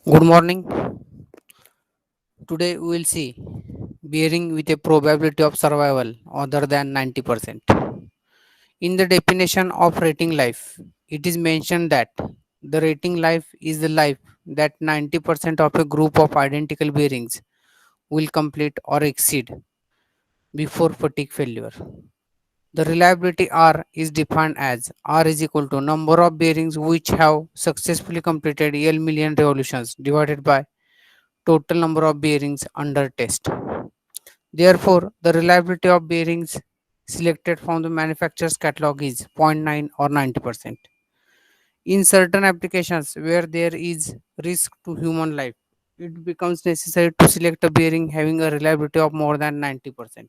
Good morning. Today we will see bearing with a probability of survival other than 90%. In the definition of rating life, it is mentioned that the rating life is the life that 90% of a group of identical bearings will complete or exceed before fatigue failure. The reliability R is defined as R is equal to number of bearings which have successfully completed L million revolutions divided by total number of bearings under test. Therefore, the reliability of bearings selected from the manufacturer's catalog is zero point 0.9 or 90%. In certain applications where there is risk to human life, it becomes necessary to select a bearing having a reliability of more than 90%.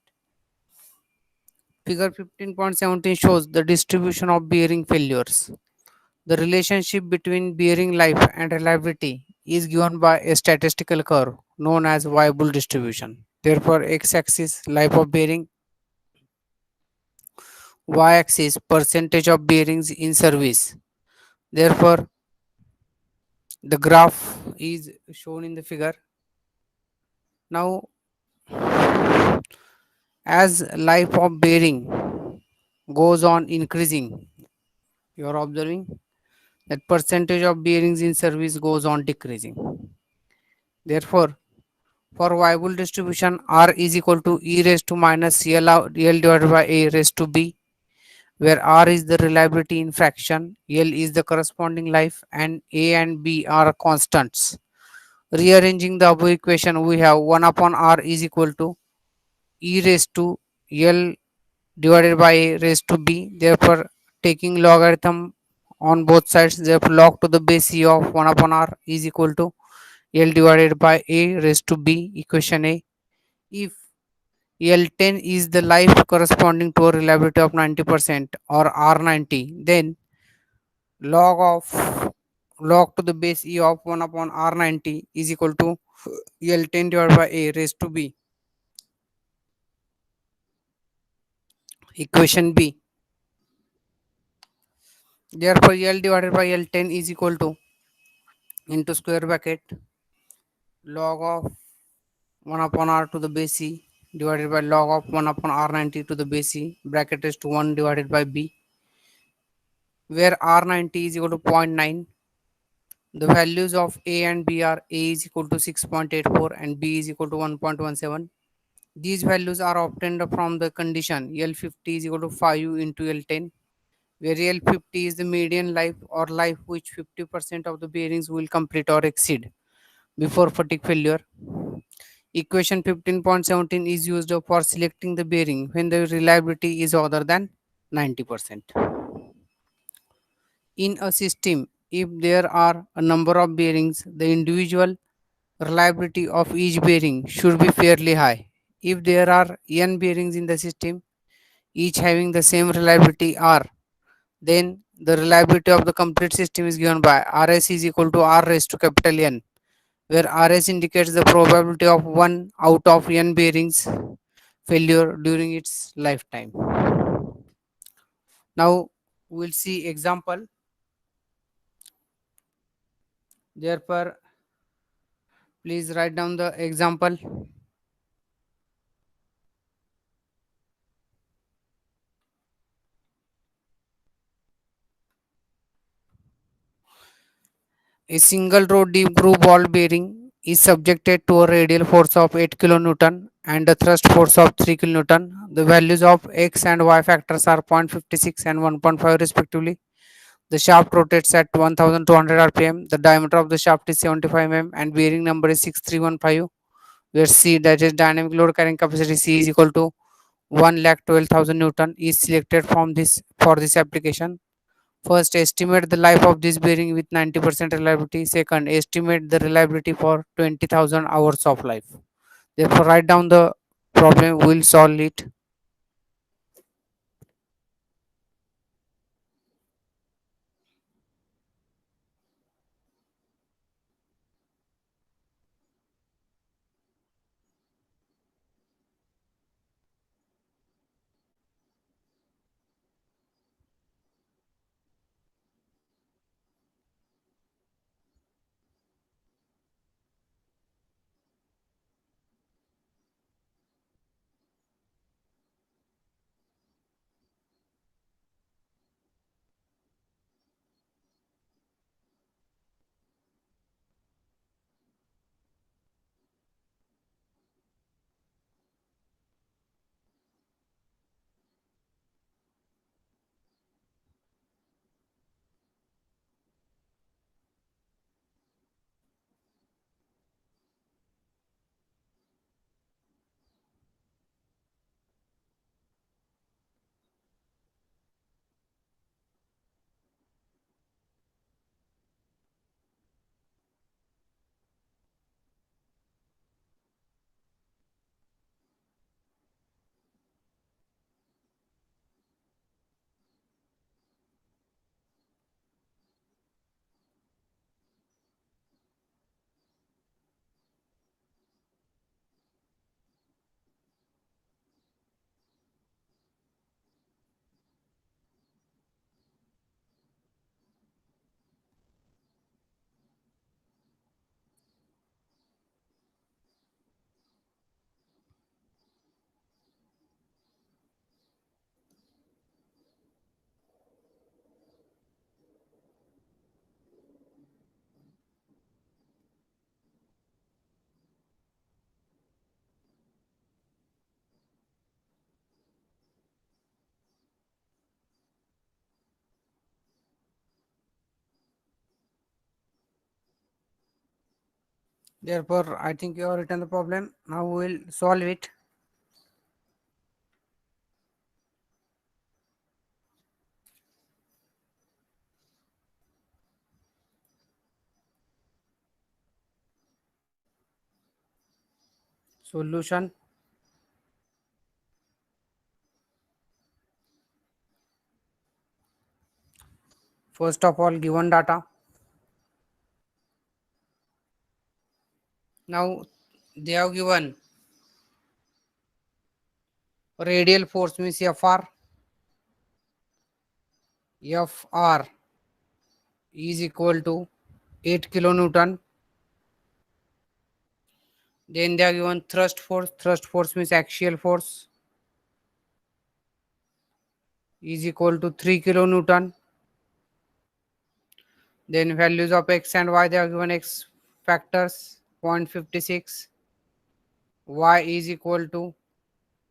Figure 15.17 shows the distribution of bearing failures. The relationship between bearing life and reliability is given by a statistical curve known as Weibull distribution. Therefore, x-axis life of bearing, y-axis percentage of bearings in service. Therefore, the graph is shown in the figure. Now, as life of bearing goes on increasing, you are observing that percentage of bearings in service goes on decreasing. Therefore, for Weibull distribution, R is equal to E raised to minus L divided by A raised to B, where R is the reliability in fraction, L is the corresponding life, and A and B are constants. Rearranging the above equation, we have 1 upon R is equal to E raised to L divided by A raised to B. Therefore, taking logarithm on both sides, therefore log to the base E of 1 upon R is equal to L divided by A raised to B, equation A. If L10 is the life corresponding to a reliability of 90% or R90, then log of log to the base E of 1 upon R90 is equal to L10 divided by A raised to B. Equation B. Therefore, L divided by L10 is equal to into square bracket log of 1 upon R to the base C divided by log of 1 upon R90 to the base C, bracket is to 1 divided by B, where R90 is equal to 0.9. The values of A and B are A is equal to 6.84 and B is equal to 1.17. These values are obtained from the condition L50 is equal to 5 into L10, where L50 is the median life or life which 50% of the bearings will complete or exceed before fatigue failure. Equation 15.17 is used for selecting the bearing when the reliability is other than 90%. In a system, if there are a number of bearings, the individual reliability of each bearing should be fairly high. If there are n bearings in the system, each having the same reliability R, then the reliability of the complete system is given by RS is equal to R raised to capital N, where RS indicates the probability of 1 out of n bearings failure during its lifetime. Now we'll see example. Therefore, please write down the example. A single row deep groove ball bearing is subjected to a radial force of 8 kN and a thrust force of 3 kN. The values of x and y factors are 0.56 and 1.5 respectively. The shaft rotates at 1200 rpm. The diameter of the shaft is 75 mm and bearing number is 6315, where C, that is dynamic load carrying capacity, C is equal to 1,12,000 Newton, is selected from this for this application. First, estimate the life of this bearing with 90% reliability. Second, estimate the reliability for 20,000 hours of life. Therefore, write down the problem, we'll solve it. Therefore, I think you have written the problem. Now we will solve it. Solution. First of all, given data. Now they have given radial force means Fr. Fr is equal to 8 kilonewton. Then they are given thrust force. Thrust force means axial force is equal to 3 kilonewton. Then values of x and y, they are given x factors 0.56, y is equal to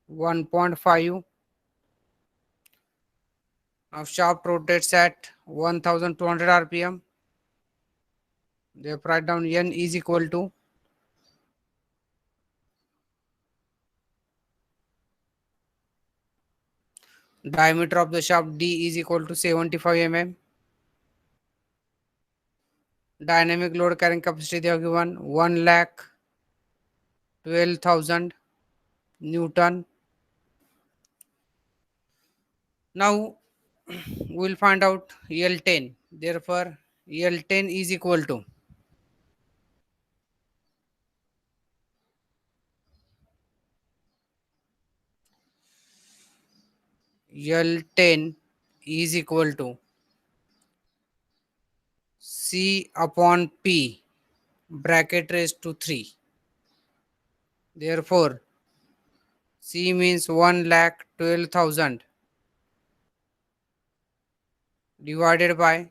1.5. Now shaft rotates at 1200 rpm. They write down n is equal to diameter of the shaft d is equal to 75 mm. Dynamic load carrying capacity they have given 1,12,000 Newton. Now we'll find out L10. Therefore, L10 is equal to L10 is equal to C upon P bracket raised to 3. Therefore, C means 1,12,000 divided by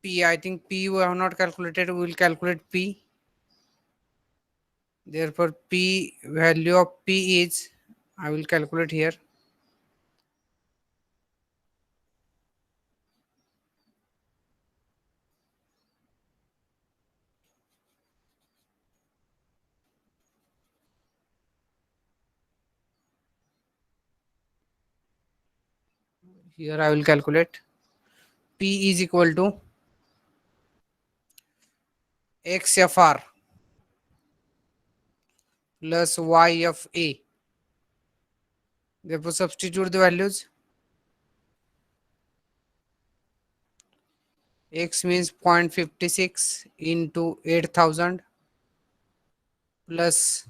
P. I think P we have not calculated. We will calculate P. Therefore, P value of P is, I will calculate here. Here I will calculate. P is equal to XFR plus YFA. Therefore, substitute the values. X means 0.56 into 8,000 plus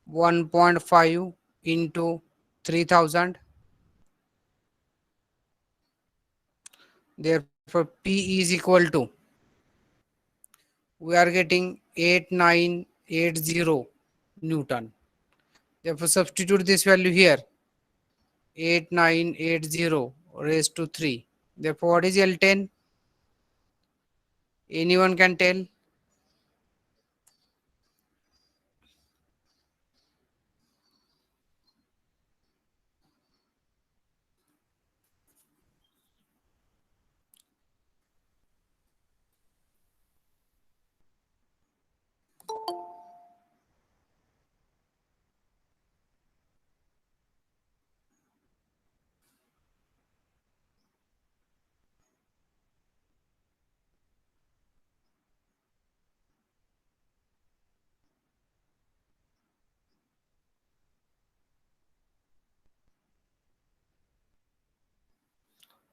1.5 into 3,000. Therefore, P is equal to, we are getting 8980 Newton. Therefore, substitute this value here, 8980 raised to 3. Therefore, what is L10? Anyone can tell?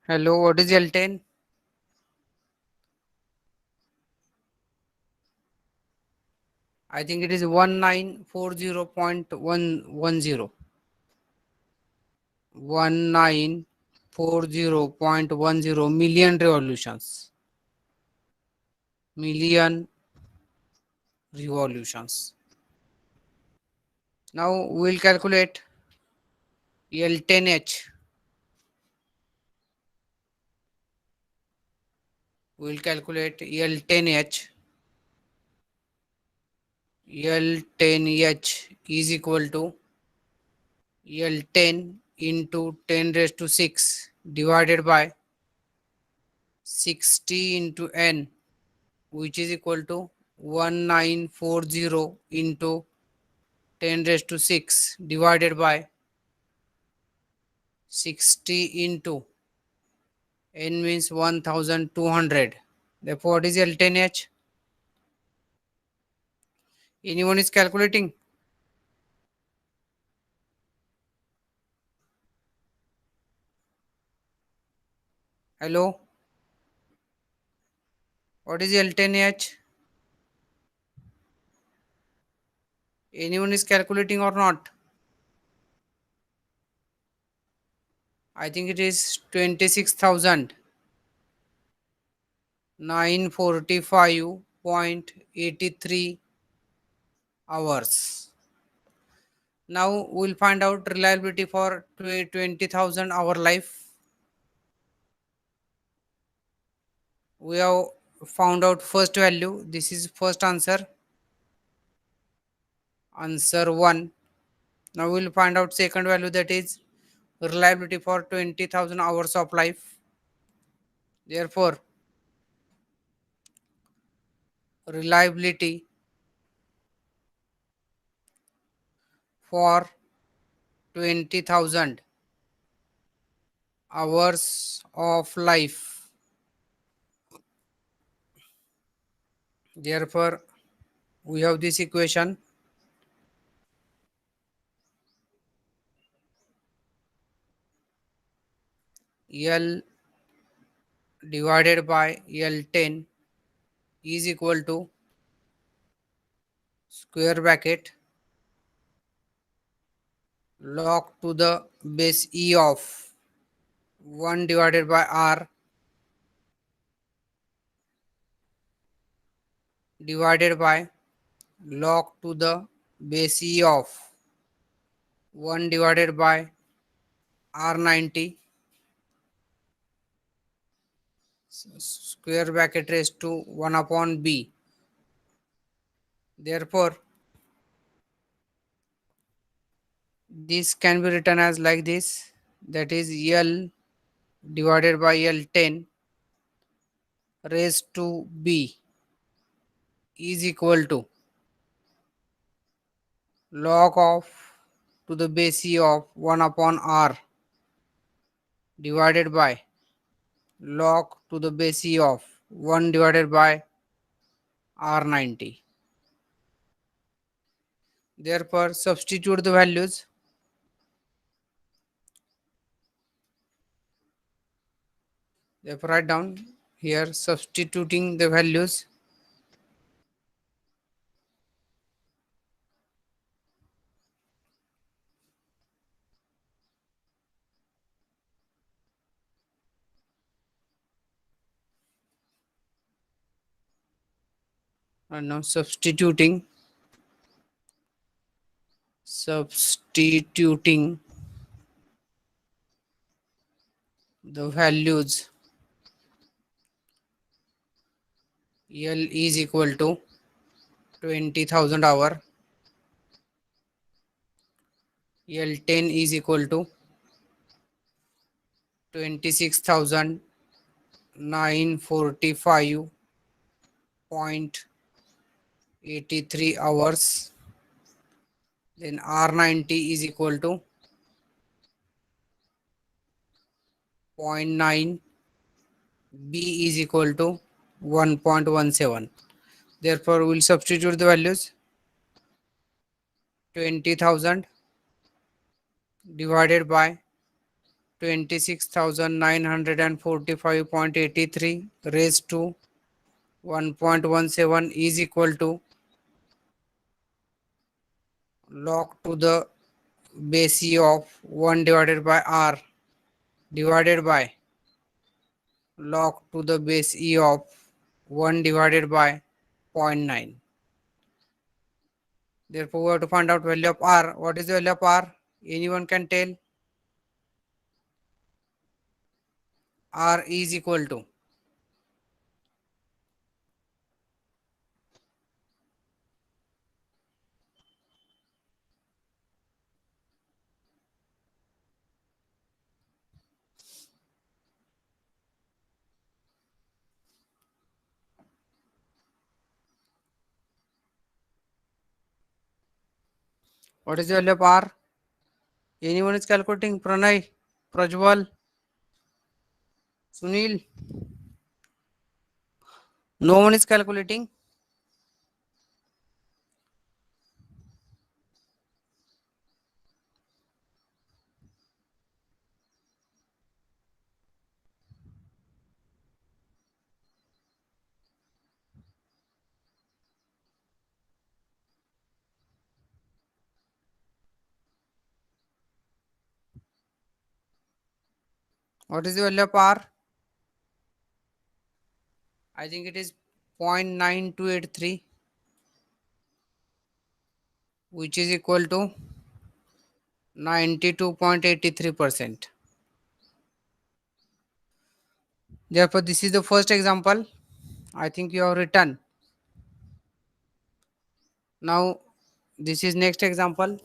Hello, what is L10? I think it is 1940.110. 1940.10 million revolutions. Million revolutions. Now we will calculate L10H. We will calculate L10H. L10H is equal to L10 into 10 raised to 6 divided by 60 into n which is equal to 1940 into 10 raised to 6 divided by 60 into n means 1200. Therefore, what is L10H? Anyone is calculating? Hello? What is L10H? Anyone is calculating or not? I think it is 26,945.83 hours. Now we'll find out reliability for 20,000 hour life. We have found out first value. This is first answer. Answer 1. Now we'll find out second value, that is reliability for 20,000 hours of life. Therefore, reliability for 20,000 hours of life. Therefore, we have this equation. L divided by L10 is equal to square bracket log to the base E of 1 divided by R divided by log to the base E of 1 divided by R90 square bracket raised to 1 upon B. Therefore, this can be written as like this, that is L divided by L10 raised to B is equal to log of to the base E of 1 upon R divided by log to the base E of 1 divided by R90. Therefore, substitute the values. Therefore, write down here substituting the values. And now substituting the values. L is equal to 20,000 hour. L10 is equal to 26,945.83 hours. Then R90 is equal to 0.9. B is equal to 1.17. Therefore, we will substitute the values. 20,000 divided by 26,945.83 raised to 1.17 is equal to log to the base E of 1 divided by R divided by log to the base E of 1 divided by 0.9. Therefore, we have to find out value of R. What is the value of R? Anyone can tell? R is equal to What is the value of R? Anyone is calculating? Pranay, Prajwal, Sunil? No one is calculating. What is the value of R? I think it is 0.9283, which is equal to 92.83%. Therefore, this is the first example. I think you have written. Now, this is next example.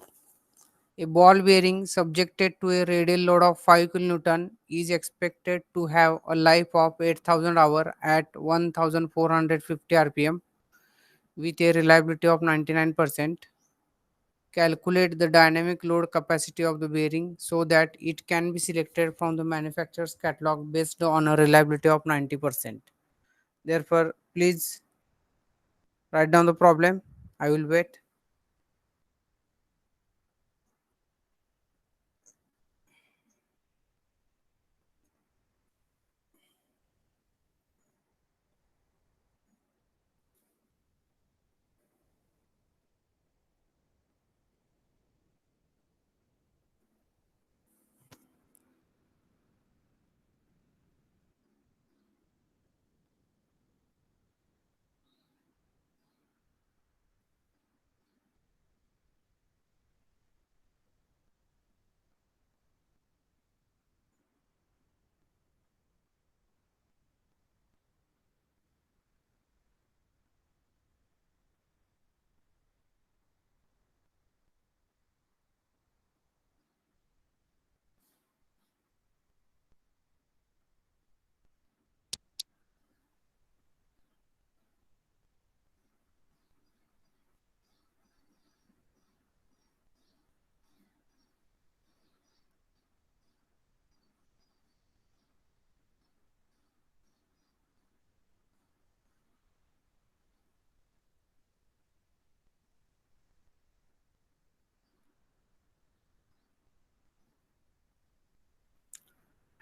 A ball bearing subjected to a radial load of 5 kN is expected to have a life of 8000 hours at 1450 rpm with a reliability of 99%. Calculate the dynamic load capacity of the bearing so that it can be selected from the manufacturer's catalog based on a reliability of 90%. Therefore, please write down the problem. I will wait.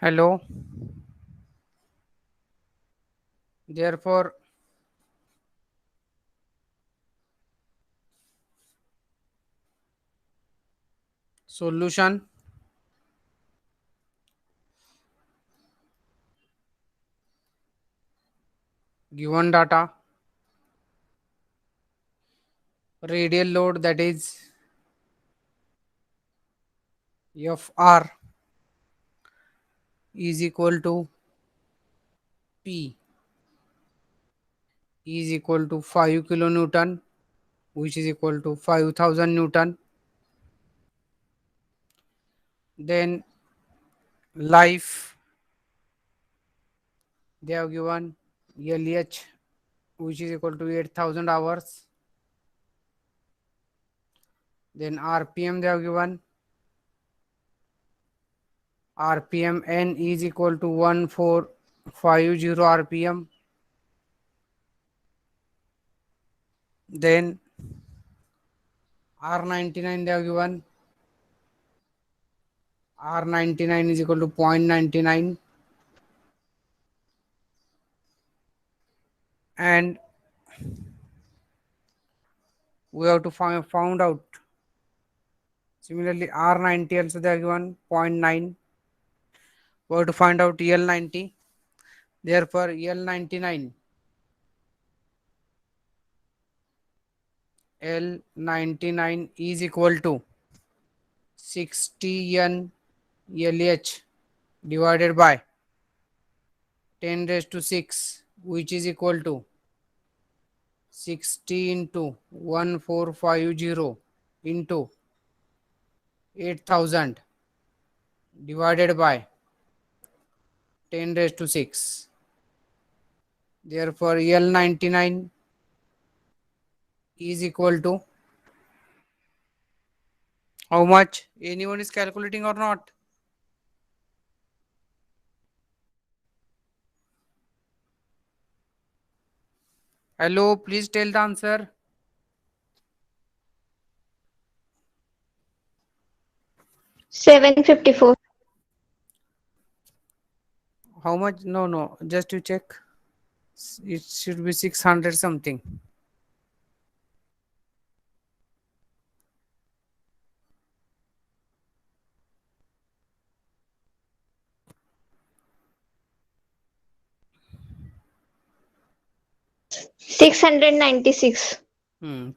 Hello. Therefore, solution: given data, radial load, that is Fr, is equal to P is equal to 5 kilonewton, which is equal to 5000 Newton. Then life, they have given LH, which is equal to 8000 hours. Then RPM, they have given RPM N is equal to 1450 RPM. Then R99, they have given R99 is equal to 0.99, and we have to found out. Similarly, R90 also they are given 0.9. We have to find out L90. Therefore, L99 is equal to 60 N LH divided by 10 raised to 6, which is equal to 60 into 1450 into 8000 divided by 10 raised to 6. Therefore, L99 is equal to How much? Anyone is calculating or not? Hello, please tell the answer. 754. How much? No, no. Just to check. It should be 600 something. $696.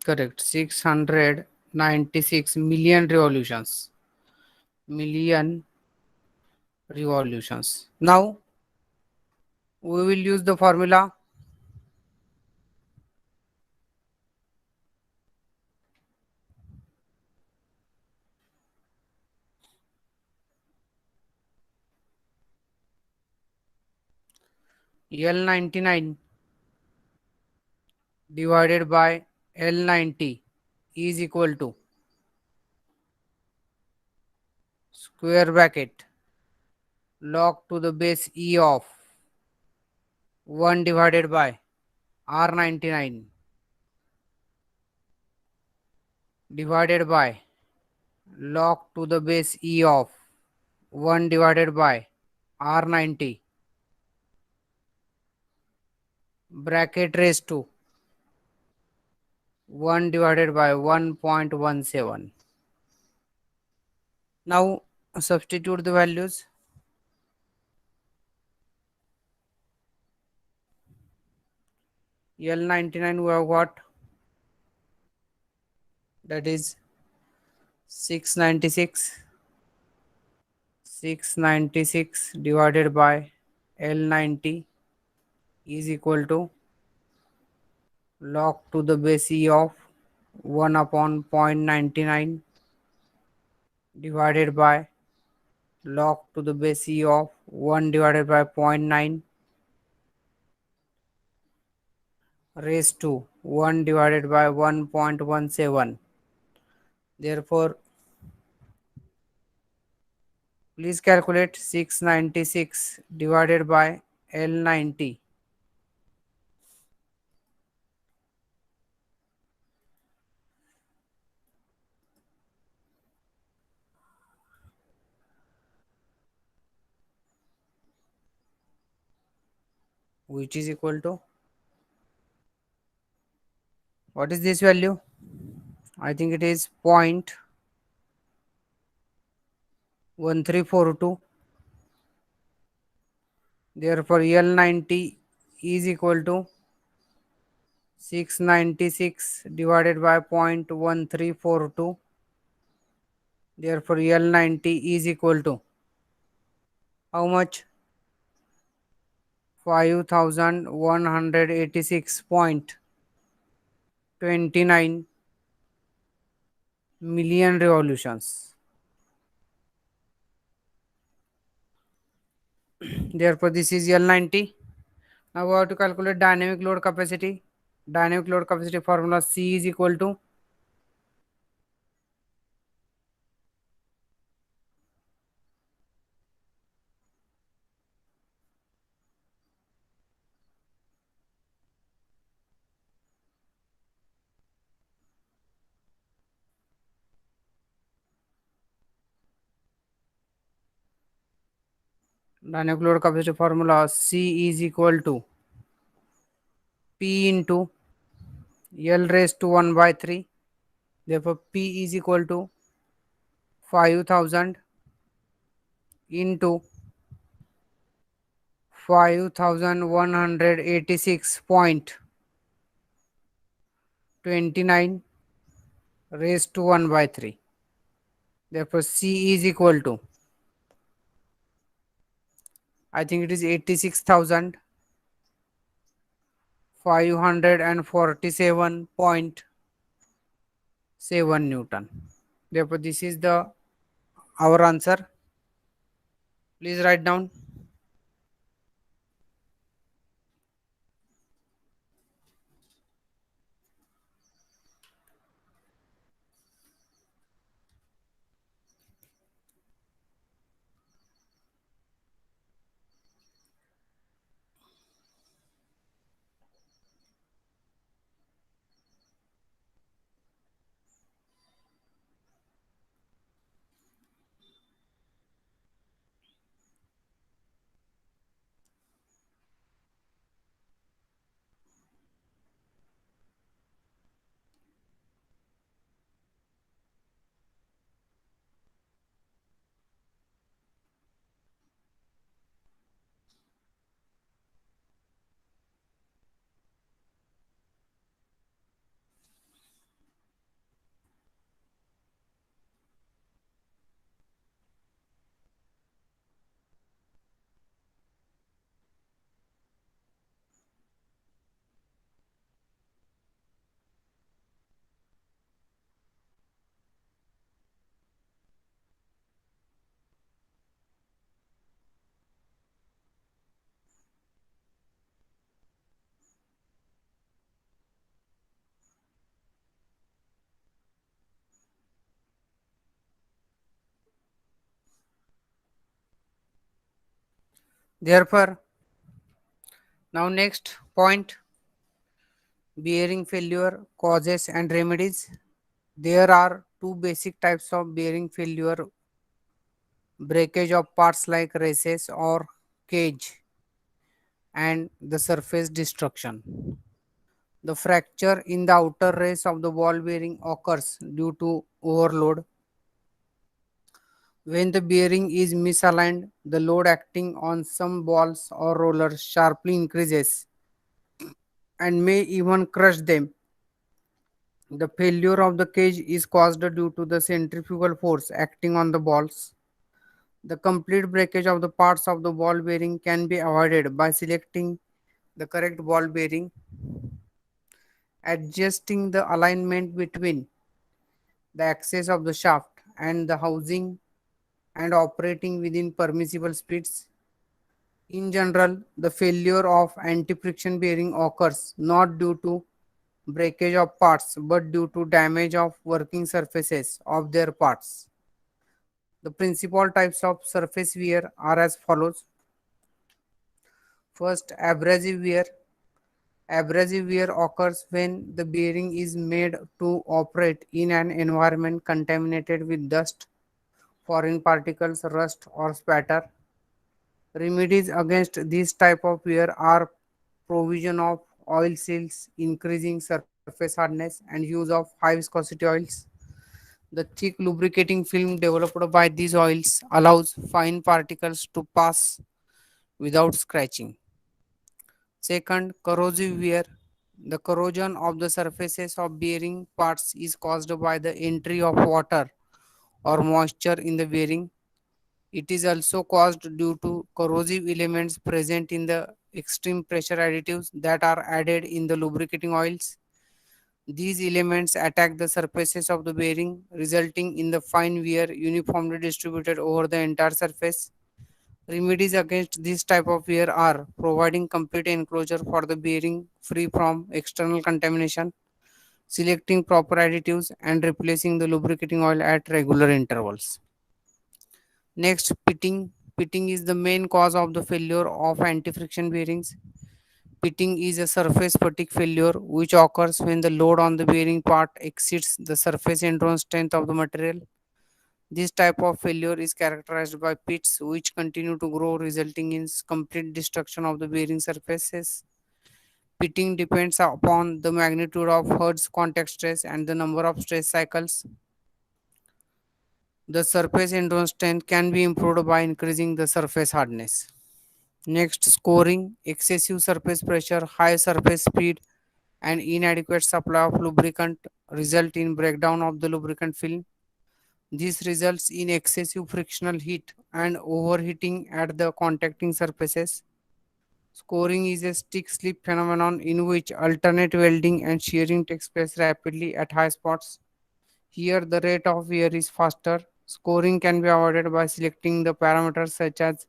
Correct. 696 million revolutions. Million revolutions. Now we will use the formula L99 divided by L90 is equal to square bracket log to the base E of 1 divided by R99 divided by log to the base E of 1 divided by R90 bracket raised to 1 divided by 1.17. Now substitute the values. L99 we have got, that is 696. 696 divided by L90 is equal to log to the base E of 1 upon 0.99 divided by log to the base E of 1 divided by zero point 0.9 raised to 1 divided by 1.17. Therefore, please calculate 696 divided by L90. Which is equal to, what is this value? I think it is 0.1342. Therefore, L90 is equal to 696 divided by 0.1342. Therefore, L90 is equal to how much? 5186.29 million revolutions. Therefore, this is L90. Now, we have to calculate dynamic load capacity. Dynamic load capacity formula C is equal to dynamic load capacity formula C is equal to P into L raised to 1 by 3. Therefore, P is equal to 5000 into 5186.29 raised to 1 by 3. Therefore, C is equal to, I think it is 86,547.7 Newton. Therefore, this is the our answer. Please write down. Therefore, now next point, bearing failure causes and remedies. There are two basic types of bearing failure: breakage of parts like races or cage, and the surface destruction. The fracture in the outer race of the ball bearing occurs due to overload. When the bearing is misaligned, the load acting on some balls or rollers sharply increases and may even crush them. The failure of the cage is caused due to the centrifugal force acting on the balls. The complete breakage of the parts of the ball bearing can be avoided by selecting the correct ball bearing, adjusting the alignment between the axis of the shaft and the housing, and operating within permissible speeds. In general, the failure of anti-friction bearing occurs not due to breakage of parts but due to damage of working surfaces of their parts. The principal types of surface wear are as follows. First, abrasive wear. Abrasive wear occurs when the bearing is made to operate in an environment contaminated with dust, foreign particles, rust, or spatter. Remedies against this type of wear are provision of oil seals, increasing surface hardness, and use of high viscosity oils. The thick lubricating film developed by these oils allows fine particles to pass without scratching. Second, corrosive wear. The corrosion of the surfaces of bearing parts is caused by the entry of water or moisture in the bearing. It is also caused due to corrosive elements present in the extreme pressure additives that are added in the lubricating oils. These elements attack the surfaces of the bearing, resulting in the fine wear uniformly distributed over the entire surface. Remedies against this type of wear are providing complete enclosure for the bearing free from external contamination, selecting proper additives, and replacing the lubricating oil at regular intervals. Next, pitting. Pitting is the main cause of the failure of anti-friction bearings. Pitting is a surface fatigue failure which occurs when the load on the bearing part exceeds the surface endurance strength of the material. This type of failure is characterized by pits which continue to grow, resulting in complete destruction of the bearing surfaces. Pitting depends upon the magnitude of Hertz contact stress and the number of stress cycles. The surface endurance strength can be improved by increasing the surface hardness. Next, scoring. Excessive surface pressure, high surface speed, and inadequate supply of lubricant result in breakdown of the lubricant film. This results in excessive frictional heat and overheating at the contacting surfaces. Scoring is a stick slip phenomenon in which alternate welding and shearing takes place rapidly at high spots. Here, the rate of wear is faster. Scoring can be avoided by selecting the parameters such as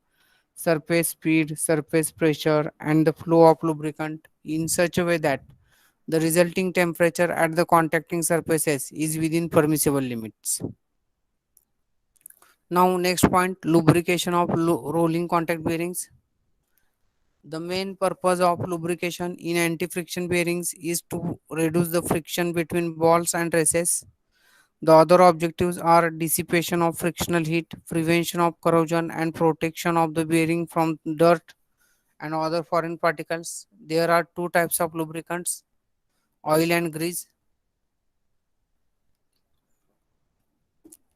surface speed, surface pressure, and the flow of lubricant in such a way that the resulting temperature at the contacting surfaces is within permissible limits. Now, next point, lubrication of rolling contact bearings. The main purpose of lubrication in anti-friction bearings is to reduce the friction between balls and races. The other objectives are dissipation of frictional heat, prevention of corrosion, and protection of the bearing from dirt and other foreign particles. There are two types of lubricants: oil and grease.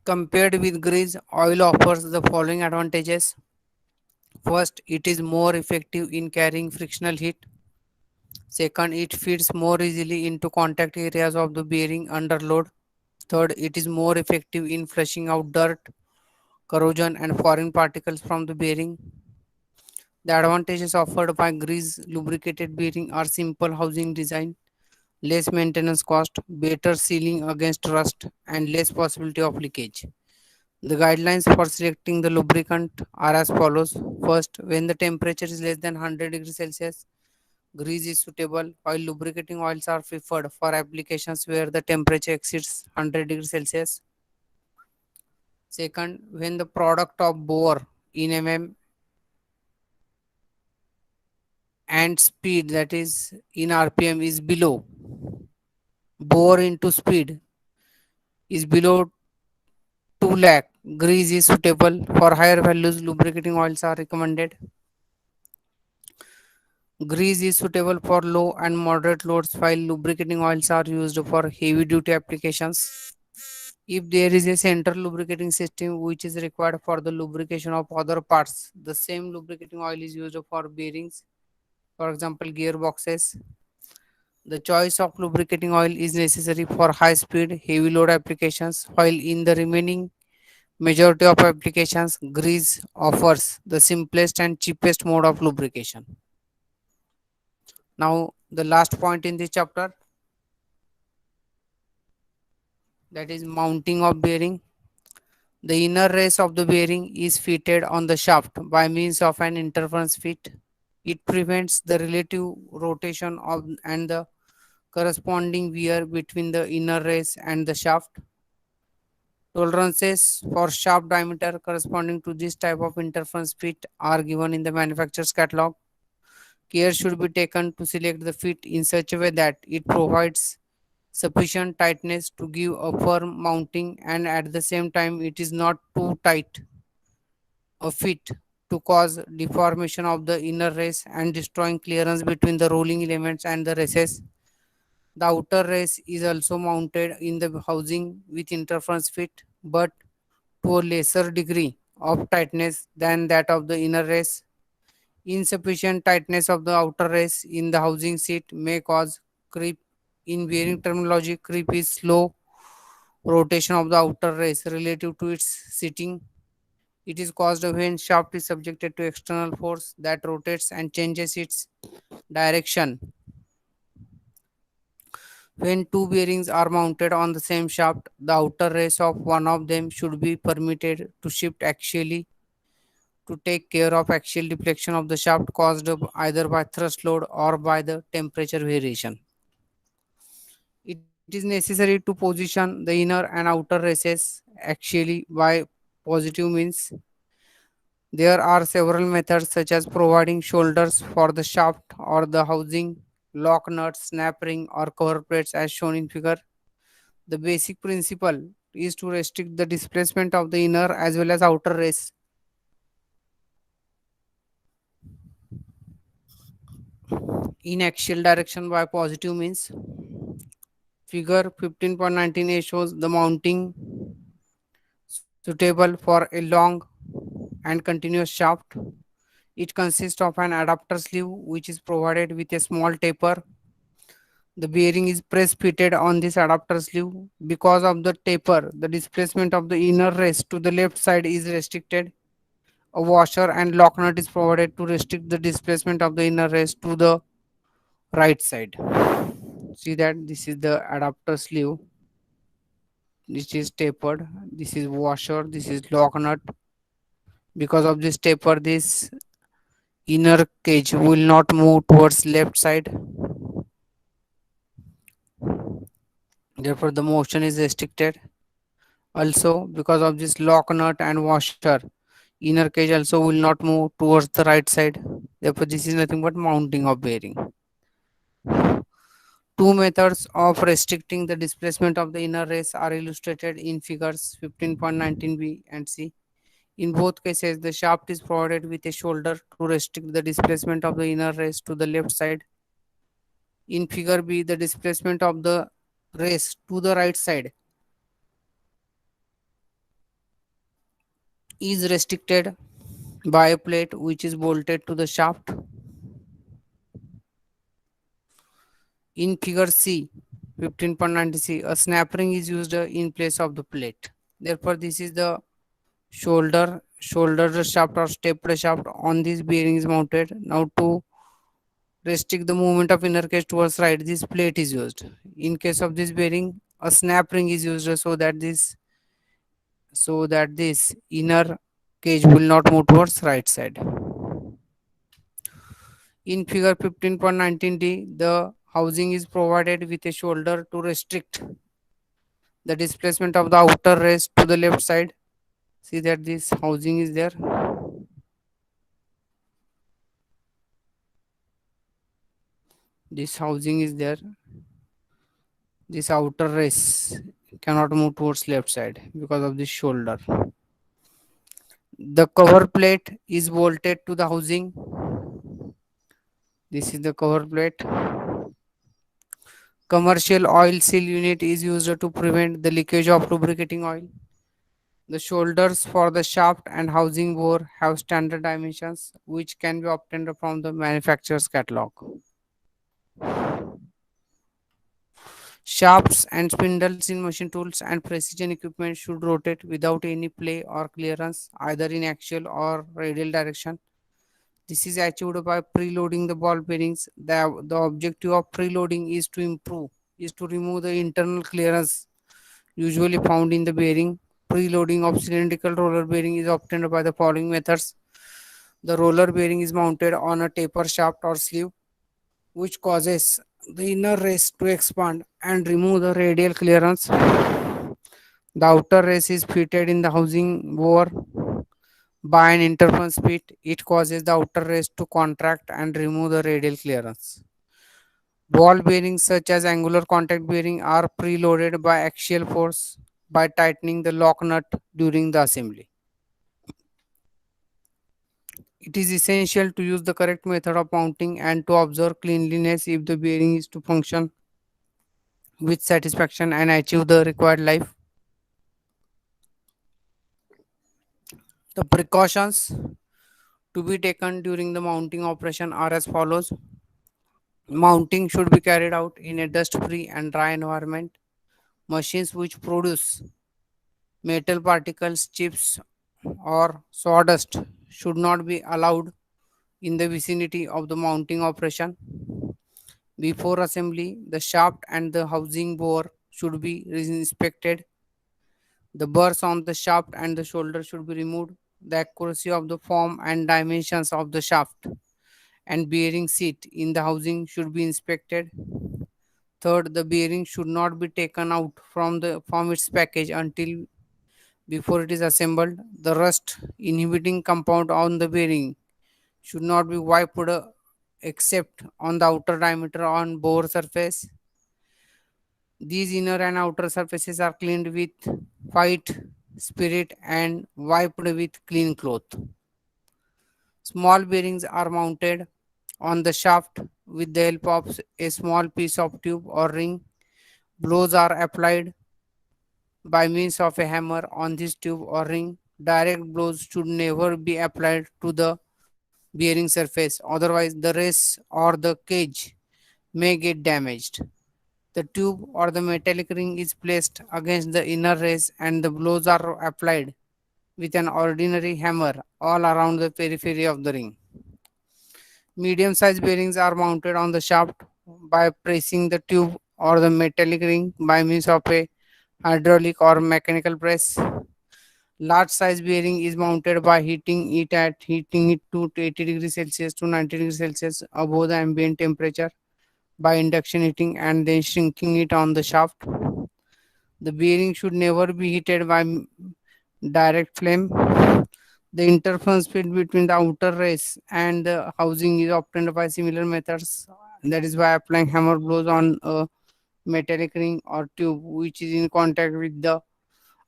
Compared with grease, oil offers the following advantages. First, it is more effective in carrying frictional heat. Second, it fits more easily into contact areas of the bearing under load. Third, it is more effective in flushing out dirt, corrosion, and foreign particles from the bearing. The advantages offered by grease lubricated bearing are simple housing design, less maintenance cost, better sealing against rust, and less possibility of leakage. The guidelines for selecting the lubricant are as follows. First, when the temperature is less than 100 degrees Celsius, grease is suitable, while lubricating oils are preferred for applications where the temperature exceeds 100 degrees Celsius. Second, when the product of bore in mm and speed, that is in rpm, is below, bore into speed is below 2 lakh, grease is suitable. For higher values, lubricating oils are recommended. Grease is suitable for low and moderate loads, while lubricating oils are used for heavy duty applications. If there is a central lubricating system which is required for the lubrication of other parts, the same lubricating oil is used for bearings, for example, gearboxes. The choice of lubricating oil is necessary for high speed, heavy load applications, while in the remaining majority of applications, grease offers the simplest and cheapest mode of lubrication. Now, the last point in this chapter, that is mounting of bearing. The inner race of the bearing is fitted on the shaft by means of an interference fit. It prevents the relative rotation of and the corresponding wear between the inner race and the shaft. Tolerances for shaft diameter corresponding to this type of interference fit are given in the manufacturer's catalog. Care should be taken to select the fit in such a way that it provides sufficient tightness to give a firm mounting, and at the same time it is not too tight a fit to cause deformation of the inner race and destroying clearance between the rolling elements and the races. The outer race is also mounted in the housing with interference fit, but to a lesser degree of tightness than that of the inner race. Insufficient tightness of the outer race in the housing seat may cause creep. In bearing terminology, creep is slow rotation of the outer race relative to its seating. It is caused when shaft is subjected to external force that rotates and changes its direction. When two bearings are mounted on the same shaft, the outer race of one of them should be permitted to shift axially to take care of axial deflection of the shaft caused either by thrust load or by the temperature variation. It is necessary to position the inner and outer races axially by positive means. There are several methods such as providing shoulders for the shaft or the housing, lock nuts, snap ring or cover plates as shown in figure. The basic principle is to restrict the displacement of the inner as well as outer race in axial direction by positive means. Figure 15.19a shows the mounting suitable for a long and continuous shaft. It consists of an adapter sleeve which is provided with a small taper. The bearing is press fitted on this adapter sleeve. Because of the taper, the displacement of the inner race to the left side is restricted. A washer and lock nut is provided to restrict the displacement of the inner race to the right side. See that this is the adapter sleeve. This is tapered. This is washer. This is lock nut. Because of this taper, this inner cage will not move towards left side. Therefore, the motion is restricted. Also, because of this lock nut and washer, inner cage also will not move towards the right side. Therefore, this is nothing but mounting of bearing. Two methods of restricting the displacement of the inner race are illustrated in figures 15.19b and c. In both cases, the shaft is provided with a shoulder to restrict the displacement of the inner race to the left side. In figure B, the displacement of the race to the right side is restricted by a plate which is bolted to the shaft. In figure C, 15.90c, a snap ring is used in place of the plate. Therefore, this is the shoulder shaft or stepped shaft on this bearing is mounted. Now to restrict the movement of inner cage towards right, this plate is used. In case of this bearing, a snap ring is used so that this inner cage will not move towards right side. In figure 15.19d, the housing is provided with a shoulder to restrict the displacement of the outer race to the left side. See that this housing is there. This housing is there. This outer race cannot move towards left side because of this shoulder. The cover plate is bolted to the housing. This is the cover plate. Commercial oil seal unit is used to prevent the leakage of lubricating oil. The shoulders for the shaft and housing bore have standard dimensions which can be obtained from the manufacturer's catalog. Shafts and spindles in machine tools and precision equipment should rotate without any play or clearance, either in axial or radial direction. This is achieved by preloading the ball bearings. The objective of preloading is to remove the internal clearance usually found in the bearing. Preloading of cylindrical roller bearing is obtained by the following methods. The roller bearing is mounted on a taper shaft or sleeve, which causes the inner race to expand and remove the radial clearance. The outer race is fitted in the housing bore by an interference pit. It causes the outer race to contract and remove the radial clearance. Ball bearings such as angular contact bearing are preloaded by axial force by tightening the lock nut during the assembly. It is essential to use the correct method of mounting and to observe cleanliness if the bearing is to function with satisfaction and achieve the required life. The precautions to be taken during the mounting operation are as follows. Mounting should be carried out in a dust free and dry environment. Machines which produce metal particles, chips, or sawdust should not be allowed in the vicinity of the mounting operation. Before assembly, the shaft and the housing bore should be inspected. The burrs on the shaft and the shoulder should be removed. The accuracy of the form and dimensions of the shaft and bearing seat in the housing should be inspected. Third, the bearing should not be taken out from its package until before it is assembled. The rust inhibiting compound on the bearing should not be wiped except on the outer diameter on bore surface. These inner and outer surfaces are cleaned with white spirit and wiped with clean cloth. Small bearings are mounted on the shaft with the help of a small piece of tube or ring. Blows are applied by means of a hammer on this tube or ring. Direct blows should never be applied to the bearing surface, otherwise, the race or the cage may get damaged. The tube or the metallic ring is placed against the inner race and the blows are applied with an ordinary hammer all around the periphery of the ring. Medium sized bearings are mounted on the shaft by pressing the tube or the metallic ring by means of a hydraulic or mechanical press. Large size bearing is mounted by heating it to 80 degrees Celsius to 90 degrees Celsius above the ambient temperature by induction heating and then shrinking it on the shaft. The bearing should never be heated by direct flame. The interference speed between the outer race and the housing is obtained by similar methods, that is by applying hammer blows on a metallic ring or tube which is in contact with the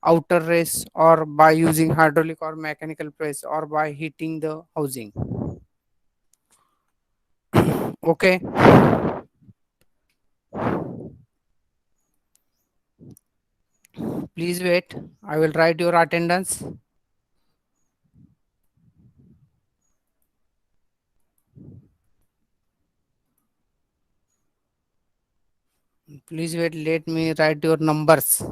outer race, or by using hydraulic or mechanical press, or by heating the housing. Okay, please wait. I will write your attendance. Please wait. Let me write your numbers.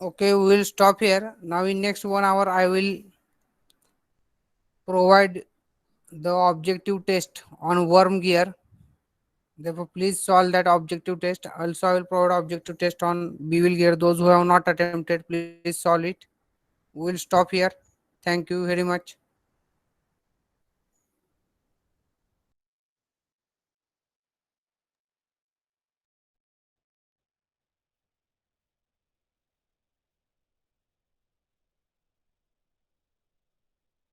Okay, we will stop here. Now in next 1 hour, I will provide the objective test on worm gear. Therefore, please solve that objective test. Also, I will provide objective test on bevel gear. Those who have not attempted, please solve it. We will stop here. Thank you very much.